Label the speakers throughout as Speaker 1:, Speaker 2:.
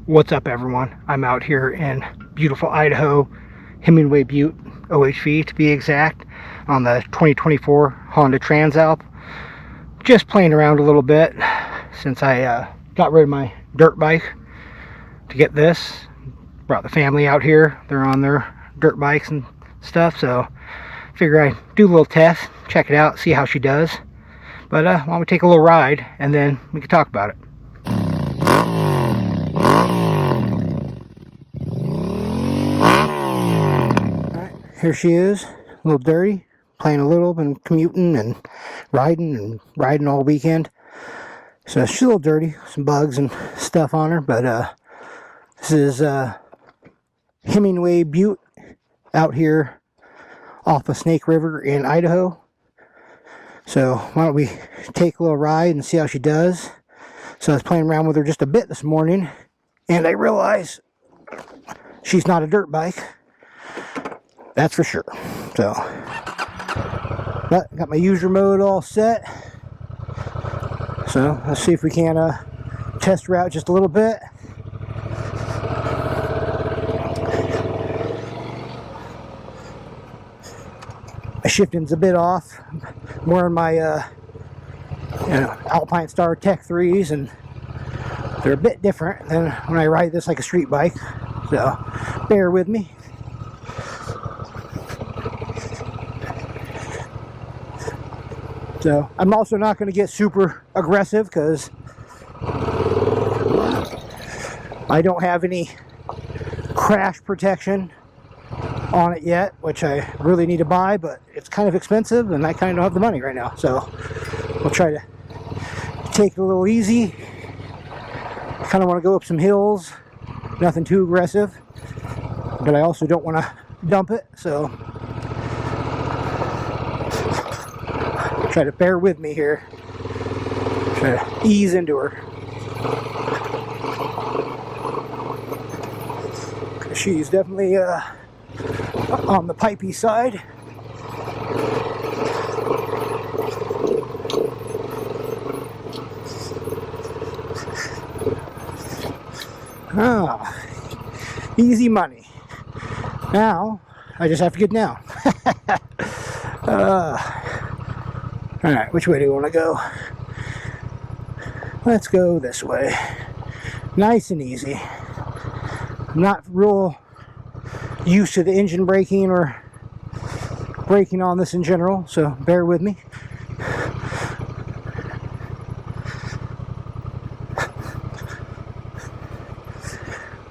Speaker 1: What's up, everyone? I'm out here in beautiful Idaho, Hemingway Butte, OHV to be exact, on the 2024 Honda Transalp. Just playing around a little bit since I got rid of my dirt bike to get this. Brought the family out here. They're on their dirt bikes and stuff, so figure I'd do a little test, check it out, see how she does. But why don't we take a little ride and then we can talk about it. Here she is, a little dirty, playing a little, been commuting and riding all weekend. So she's a little dirty, some bugs and stuff on her, but this is Hemingway Butte out here off of Snake River in Idaho. So why don't we take a little ride and see how she does. So I was playing around with her just a bit this morning, and I realized she's not a dirt bike. That's for sure. So, but got my user mode all set. So let's see if we can test her out just a little bit. My shifting's a bit off. I'm wearing my Alpine Star Tech 3s, and they're a bit different than when I ride this like a street bike. So bear with me. So I'm also not going to get super aggressive because I don't have any crash protection on it yet, which I really need to buy, but it's kind of expensive and I kind of don't have the money right now. So we'll try to take it a little easy. Kind of want to go up some hills, nothing too aggressive, but I also don't want to dump it, so try to bear with me here. Try to ease into her. She's definitely on the pipey side. Easy money. Now I just have to get down. Alright, which way do you want to go? Let's go this way. Nice and easy. I'm not real used to the engine braking or braking on this in general, so bear with me.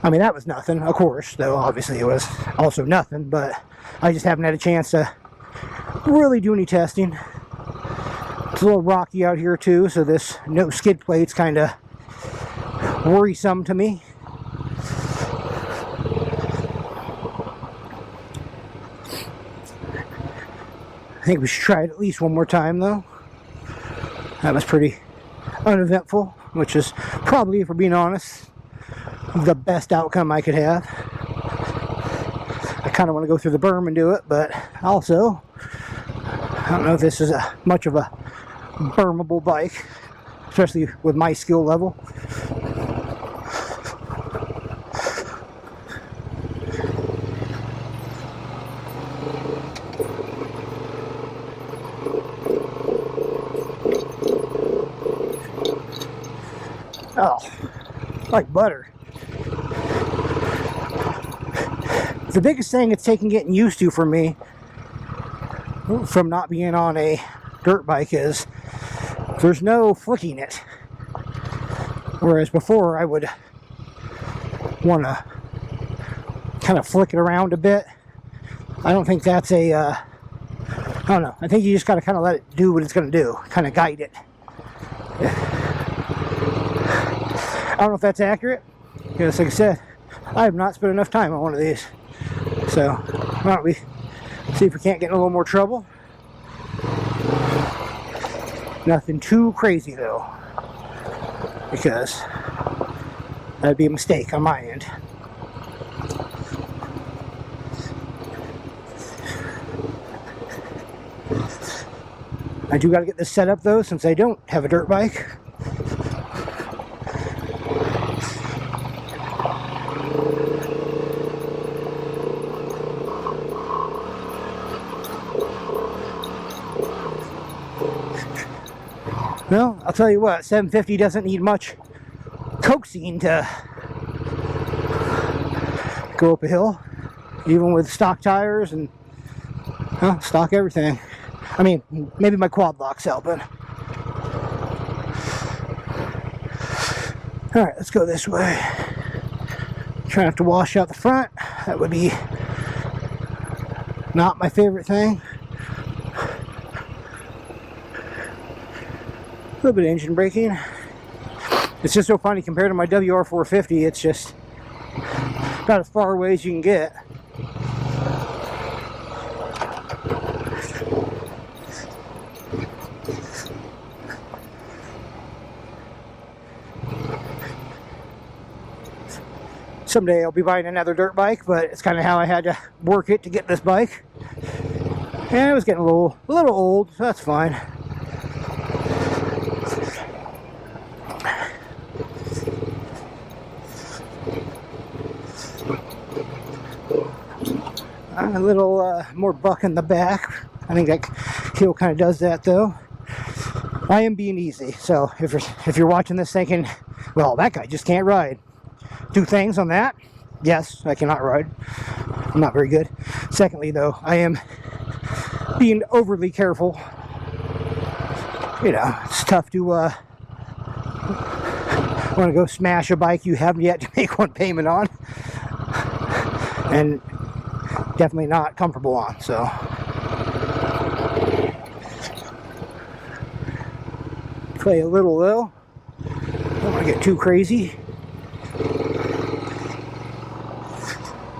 Speaker 1: I mean, that was nothing, of course, though obviously it was also nothing, but I just haven't had a chance to really do any testing. It's a little rocky out here too, so this no skid plate's kind of worrisome to me. I think we should try it at least one more time though. That was pretty uneventful, which is probably, if we're being honest, the best outcome I could have. I kind of want to go through the berm and do it, but also I don't know if this is much of a bermable bike, especially with my skill level. Oh, like butter. The biggest thing it's taken getting used to for me from not being on a dirt bike is there's no flicking it. Whereas before I would want to kind of flick it around a bit. I don't think that's a, I don't know. I think you just got to kind of let it do what it's going to do. Kind of guide it. I don't know if that's accurate. Because like I said, I have not spent enough time on one of these. So why don't we see if we can't get in a little more trouble. Nothing too crazy though, because that'd be a mistake on my end. I do got to get this set up though, since I don't have a dirt bike. Well, I'll tell you what, 750 doesn't need much coaxing to go up a hill, even with stock tires and stock everything. I mean, maybe my quad lock's helping. Alright, let's go this way. Try not to wash out the front. That would be not my favorite thing. A little bit of engine braking. It's just so funny compared to my WR450, it's just about as far away as you can get. Someday I'll be buying another dirt bike, but it's kind of how I had to work it to get this bike. And it was getting a little old, so that's fine. A little more buck in the back. I think that heel kind of does that though. I am being easy, so if you're watching this thinking, well, that guy just can't ride. 2 things on that. Yes, I cannot ride. I'm not very good. Secondly, though, I am being overly careful. You know, it's tough to want to go smash a bike you haven't yet to make one payment on, and definitely not comfortable on. So, play a little though. Don't want to get too crazy.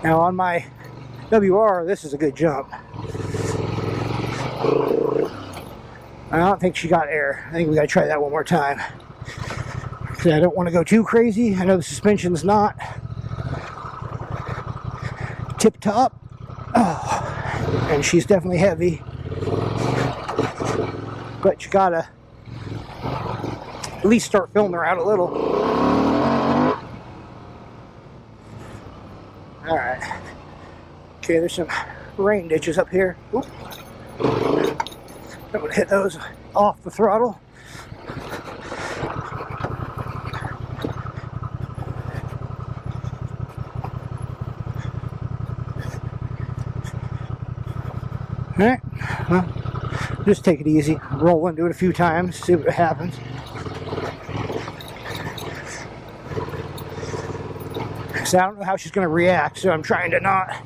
Speaker 1: Now on my WR, this is a good jump. I don't think she got air. I think we got to try that one more time. Because I don't want to go too crazy. I know the suspension's not tip top. Oh, and she's definitely heavy. But you gotta at least start filling her out a little. Alright. Okay, there's some rain ditches up here. Oop. I'm gonna hit those off the throttle. Alright, well, just take it easy. Roll into it a few times, see what happens. So I don't know how she's going to react, so I'm trying to not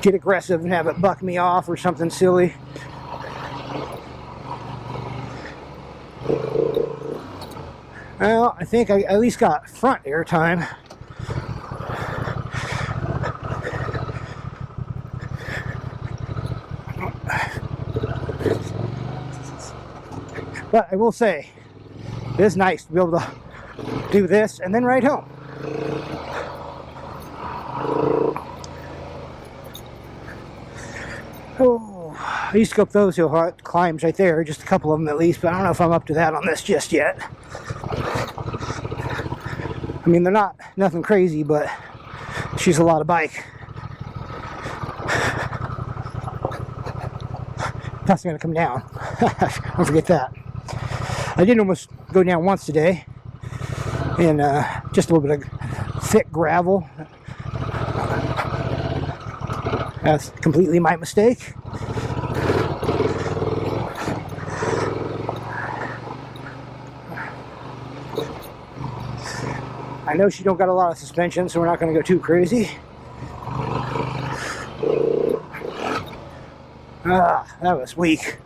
Speaker 1: get aggressive and have it buck me off or something silly. Well, I think I at least got front air time. But I will say, it is nice to be able to do this and then ride home. Oh, I used to go up those hill climbs right there, just a couple of them at least, but I don't know if I'm up to that on this just yet. I mean, they're nothing crazy, but she's a lot of bike. That's gonna come down. Don't forget that. I did almost go down once today. And just a little bit of thick gravel. That's completely my mistake. I know she don't got a lot of suspension, so we're not going to go too crazy. Ah, that was weak.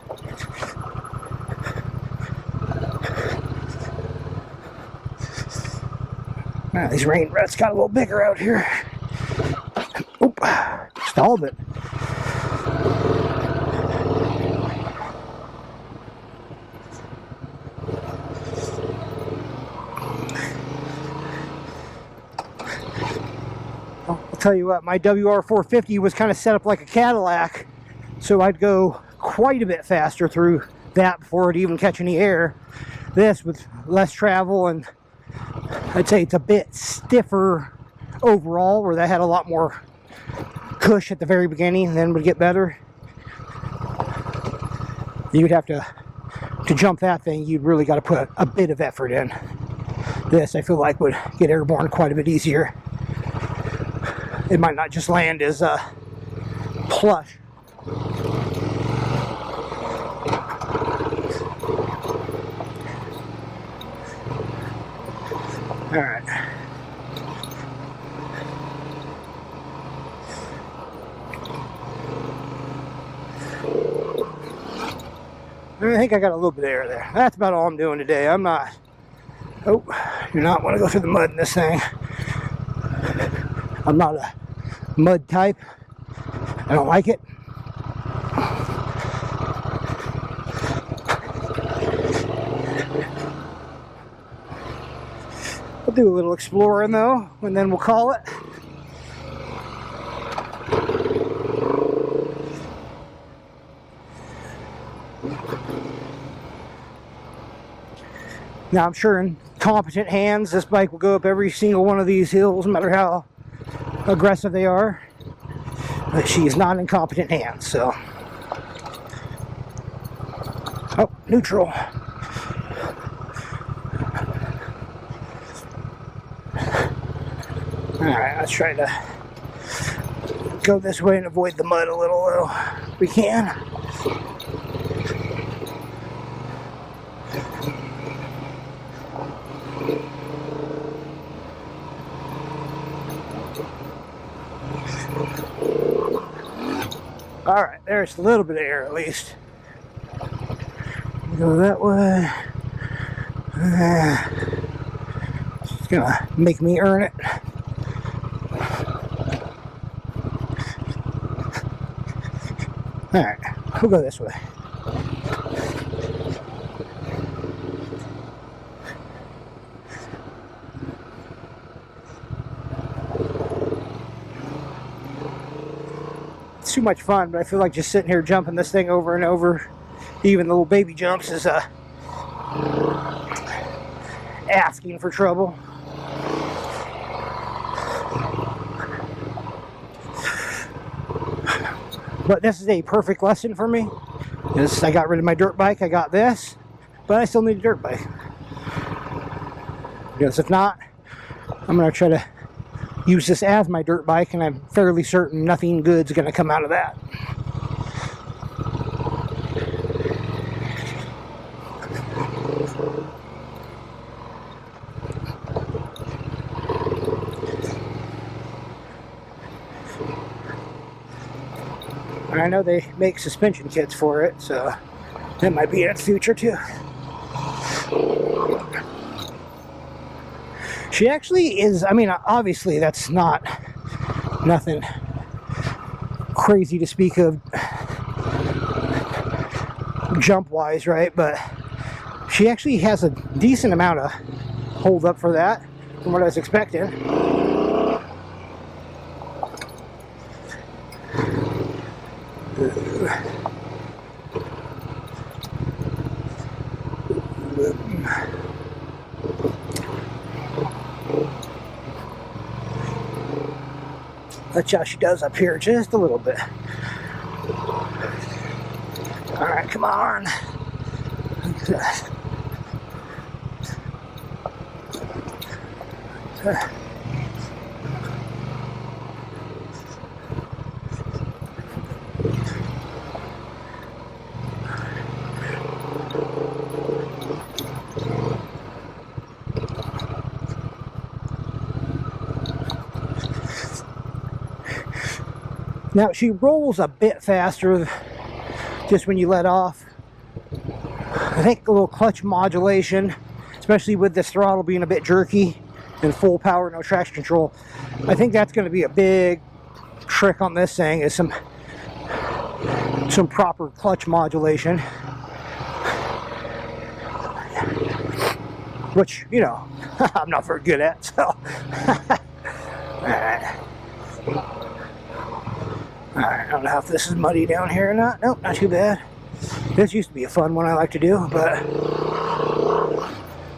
Speaker 1: Ah, these rain ruts got a little bigger out here. Oop, stalled it. I'll tell you what, my WR450 was kind of set up like a Cadillac, so I'd go quite a bit faster through that before it'd even catch any air. This, with less travel, and I'd say it's a bit stiffer overall, where that had a lot more cush at the very beginning, and then would get better. You'd have to jump that thing, you'd really got to put a bit of effort in. This, I feel like, would get airborne quite a bit easier. It might not just land as plush. Alright. I think I got a little bit of air there. That's about all I'm doing today. I'm not... Oh, you do not want to go through the mud in this thing. I'm not a mud type. I don't like it. We'll do a little exploring though, and then we'll call it. Now I'm sure in competent hands this bike will go up every single one of these hills, no matter how aggressive they are. But she is not in competent hands, so. Oh, neutral. Alright, let's try to go this way and avoid the mud a little if we can. Alright, there's a little bit of air at least. Go that way. It's gonna make me earn it. Alright, we'll go this way. Too much fun, but I feel like just sitting here jumping this thing over and over, even the little baby jumps, is asking for trouble. But this is a perfect lesson for me. I got rid of my dirt bike, I got this, but I still need a dirt bike. Because if not, I'm going to try to use this as my dirt bike, and I'm fairly certain nothing good's going to come out of that. And I know they make suspension kits for it, so that might be in its future too. She actually is, I mean, obviously that's nothing crazy to speak of jump-wise, right? But she actually has a decent amount of hold up for that, from what I was expecting. Let's see how she does up here just a little bit. Alright, come on. Now she rolls a bit faster just when you let off. I think a little clutch modulation, especially with this throttle being a bit jerky and full power, no traction control. I think that's going to be a big trick on this thing, is some proper clutch modulation. Which, you know, I'm not very good at, so. Alright. Alright, I don't know if this is muddy down here or not. Nope, not too bad. This used to be a fun one I like to do, but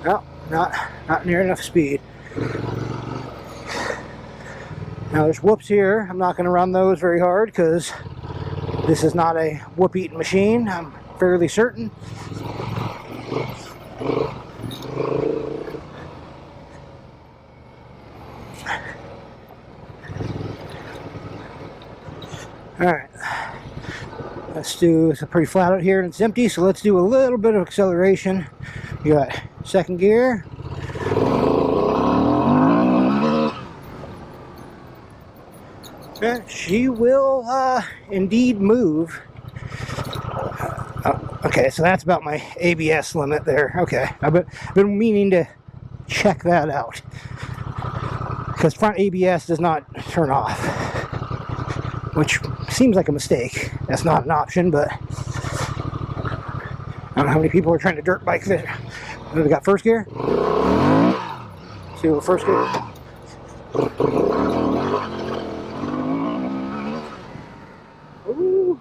Speaker 1: no, not near enough speed. Now there's whoops here. I'm not going to run those very hard because this is not a whoop-eating machine. I'm fairly certain. Alright, let's do, it's pretty flat out here and it's empty, so let's do a little bit of acceleration. You got second gear. She will indeed move. Okay, so that's about my ABS limit there. Okay, I've been meaning to check that out, because front ABS does not turn off, which seems like a mistake. That's not an option, but I don't know how many people are trying to dirt bike there. We got first gear. See what first gear. Ooh.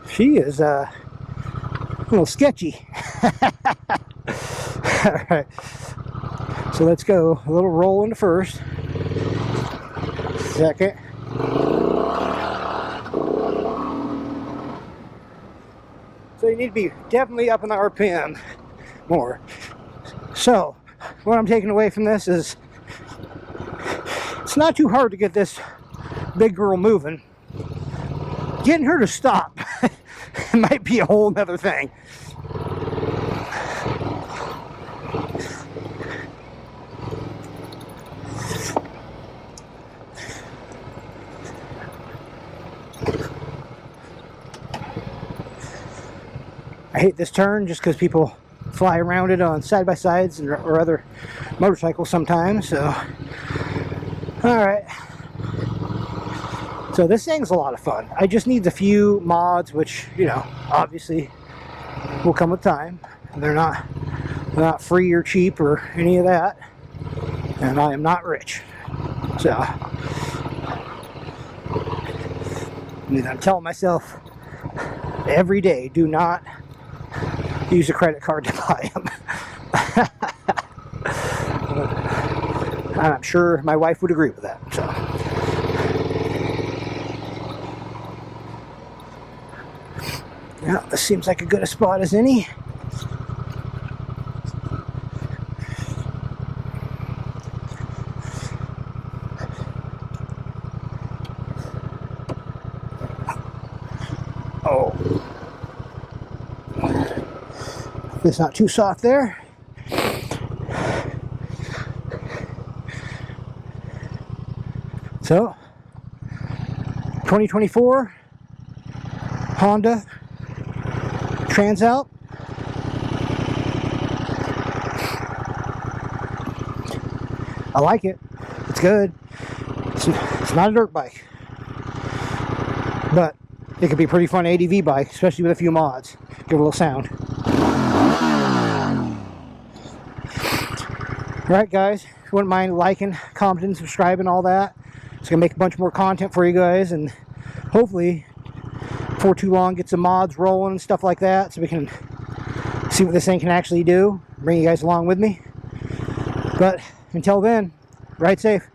Speaker 1: She is a little sketchy. Alright, so let's go a little roll into first, second, so you need to be definitely up in the RPM more. So what I'm taking away from this is it's not too hard to get this big girl moving. Getting her to stop might be a whole nother thing. I hate this turn just because people fly around it on side-by-sides or other motorcycles sometimes, so alright. So this thing's a lot of fun. I just need a few mods, which, you know, obviously will come with time. They're not free or cheap or any of that, and I am not rich. So I'm telling myself every day, do not use a credit card to buy them. I'm sure my wife would agree with that. So yeah, this seems like as good a spot as any. Oh, it's not too soft there. So 2024 Honda Transalp. I like it. It's good. It's not a dirt bike, but it could be a pretty fun ADV bike, especially with a few mods. Give it a little sound. Alright guys, if you wouldn't mind liking, commenting, subscribing, all that. It's going to make a bunch more content for you guys, and hopefully before too long get some mods rolling and stuff like that, so we can see what this thing can actually do. Bring you guys along with me. But until then, ride safe.